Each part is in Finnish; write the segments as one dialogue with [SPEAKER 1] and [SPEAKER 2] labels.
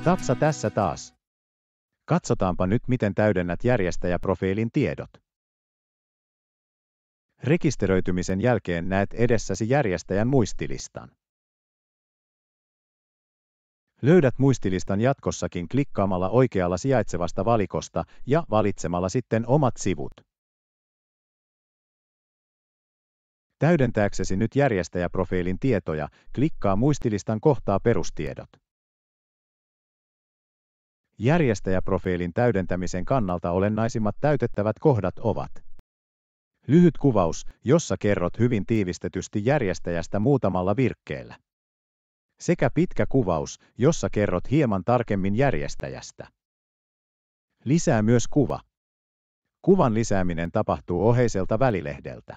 [SPEAKER 1] Tapsa tässä taas. Katsotaanpa nyt, miten täydennät järjestäjäprofiilin tiedot. Rekisteröitymisen jälkeen näet edessäsi järjestäjän muistilistan. Löydät muistilistan jatkossakin klikkaamalla oikealla sijaitsevasta valikosta ja valitsemalla sitten omat sivut. Täydentääksesi nyt järjestäjäprofiilin tietoja, klikkaa muistilistan kohtaa perustiedot. Järjestäjäprofiilin täydentämisen kannalta olennaisimmat täytettävät kohdat ovat: lyhyt kuvaus, jossa kerrot hyvin tiivistetysti järjestäjästä muutamalla virkkeellä, sekä pitkä kuvaus, jossa kerrot hieman tarkemmin järjestäjästä. Lisää myös kuva. Kuvan lisääminen tapahtuu oheiselta välilehdeltä.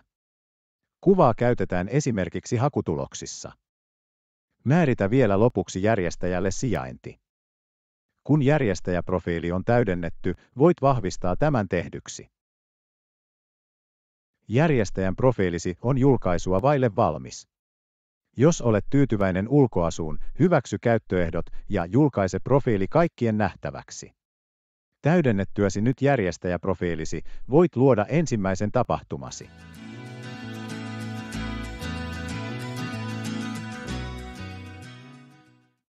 [SPEAKER 1] Kuvaa käytetään esimerkiksi hakutuloksissa. Määritä vielä lopuksi järjestäjälle sijainti. Kun järjestäjäprofiili on täydennetty, voit vahvistaa tämän tehdyksi. Järjestäjän profiilisi on julkaisua vaille valmis. Jos olet tyytyväinen ulkoasuun, hyväksy käyttöehdot ja julkaise profiili kaikkien nähtäväksi. Täydennettyäsi nyt järjestäjäprofiilisi, voit luoda ensimmäisen tapahtumasi.